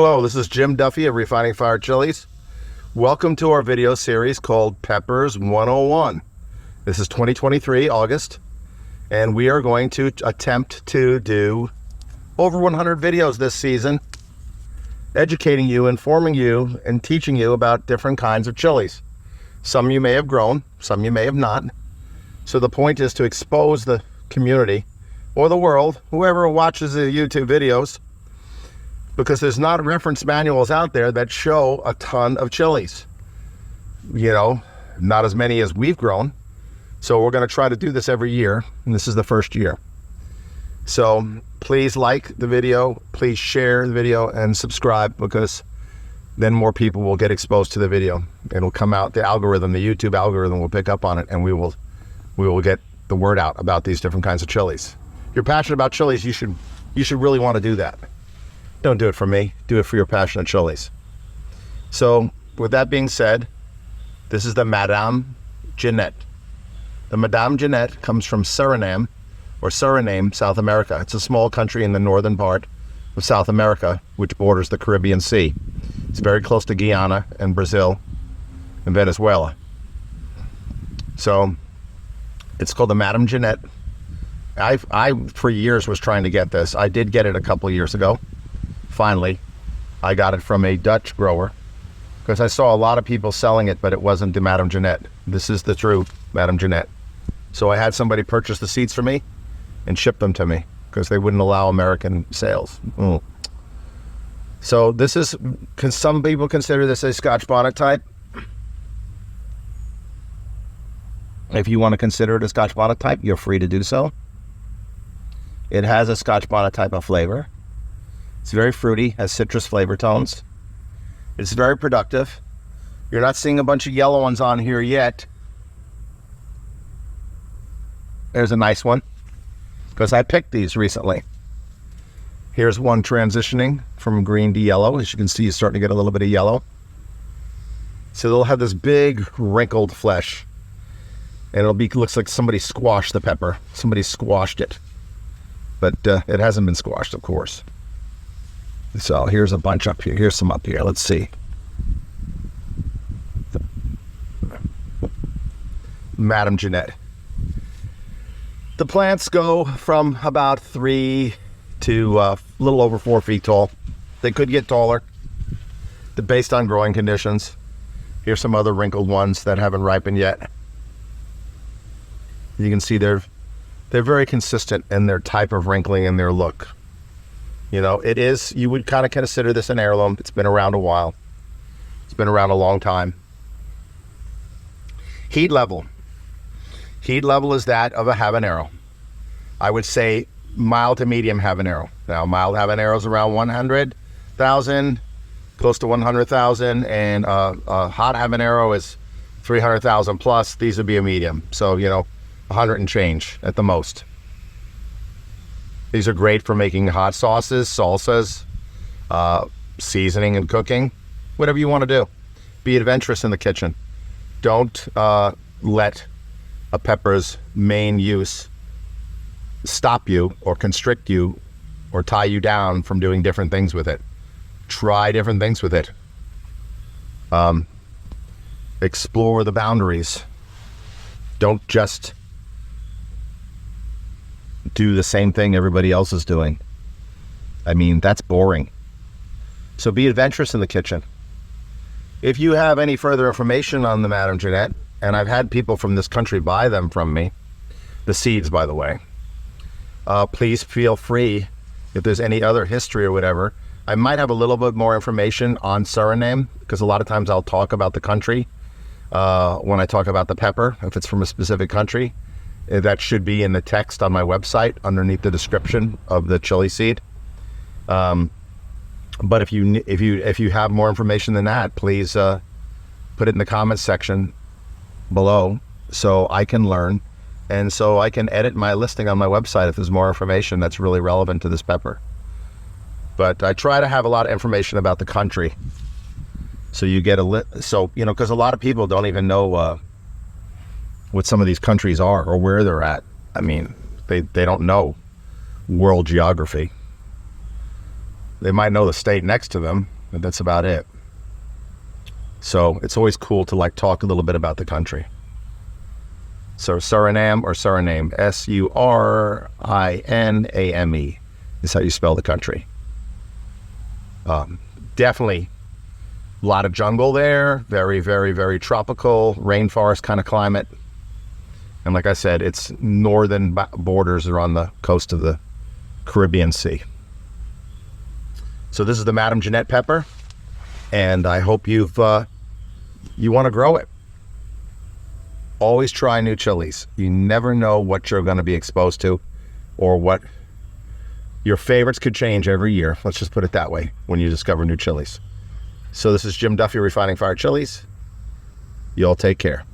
Hello, this is Jim Duffy of Refining Fire Chiles. Welcome to our video series called Peppers 101. This is 2023, August, and we are going to attempt to do over 100 videos this season, educating you, informing you, and teaching you about different kinds of chilies. Some you may have grown, some you may have not. So the point is to expose the community or the world, whoever watches the YouTube videos, because there's not reference manuals out there that show a ton of chilies. You know, not as many as we've grown. So we're going to try to do this every year, and this is the first year. So please like the video, please share the video, and subscribe, because then more people will get exposed to the video. It'll come out, the algorithm, the YouTube algorithm will pick up on it, and we will get the word out about these different kinds of chilies. If you're passionate about chilies, you should really want to do that. Don't do it for me, do it for your passionate chilies. So with that being said, this is the Madame Jeanette. The Madame Jeanette comes from Suriname, South America. It's a small country in the northern part of South America, which borders the Caribbean Sea. It's very close to Guyana and Brazil and Venezuela. So it's called the Madame Jeanette. I for years was trying to get this. I did get it a couple of years ago. Finally, I got it from a Dutch grower, because I saw a lot of people selling it, but it wasn't the Madame Jeanette. This is the true Madame Jeanette. So I had somebody purchase the seeds for me and ship them to me, because they wouldn't allow American sales. So this is, some people consider this a Scotch bonnet type. If you want to consider it a Scotch bonnet type, you're free to do so. It has a Scotch bonnet type of flavor. It's very fruity, has citrus flavor tones. It's very productive. You're not seeing a bunch of yellow ones on here yet. There's a nice one, because I picked these recently. Here's one transitioning from green to yellow. As you can see, it's starting to get a little bit of yellow. So they'll have this big wrinkled flesh, and looks like somebody squashed the pepper. Somebody squashed it, but it hasn't been squashed, of course. So here's a bunch up here. Here's some up here. Let's see. Madame Jeanette. The plants go from about 3 to a little over 4 feet tall. They could get taller, based on growing conditions. Here's some other wrinkled ones that haven't ripened yet. You can see they're very consistent in their type of wrinkling and their look. You know, it is, you would kind of consider this an heirloom. It's been around a while. It's been around a long time. Heat level. Heat level is that of a habanero. I would say mild to medium habanero. Now, mild habanero is around 100,000, close to 100,000, and a hot habanero is 300,000 plus. These would be a medium. So, 100 and change at the most. These are great for making hot sauces, salsas, seasoning and cooking, whatever you want to do. Be adventurous in the kitchen. Don't let a pepper's main use stop you or constrict you or tie you down from doing different things with it. Try different things with it. Explore the boundaries. Don't just do the same thing everybody else is doing. I mean, that's boring. So be adventurous in the kitchen. If you have any further information on the Madame Jeanette, and I've had people from this country buy them from me, the seeds, by the way, please feel free. If there's any other history or whatever, I might have a little bit more information on Suriname, because a lot of times I'll talk about the country when I talk about the pepper, if it's from a specific country. That should be in the text on my website underneath the description of the chili seed. But if you have more information than that, please put it in the comments section below, so I can learn, and so I can edit my listing on my website if there's more information that's really relevant to this pepper. But I try to have a lot of information about the country, so you get because a lot of people don't even know what some of these countries are or where they're at. I mean, they don't know world geography. They might know the state next to them, but that's about it. So it's always cool to like talk a little bit about the country. So Suriname or Suriname, Suriname is how you spell the country. Definitely a lot of jungle there, very, very, very tropical, rainforest kind of climate. And like I said, its northern borders are on the coast of the Caribbean Sea. So this is the Madame Jeanette pepper, and I hope you want to grow it. Always try new chilies. You never know what you're going to be exposed to, or what your favorites could change every year. Let's just put it that way when you discover new chilies. So this is Jim Duffy, Refining Fire Chilies. You all take care.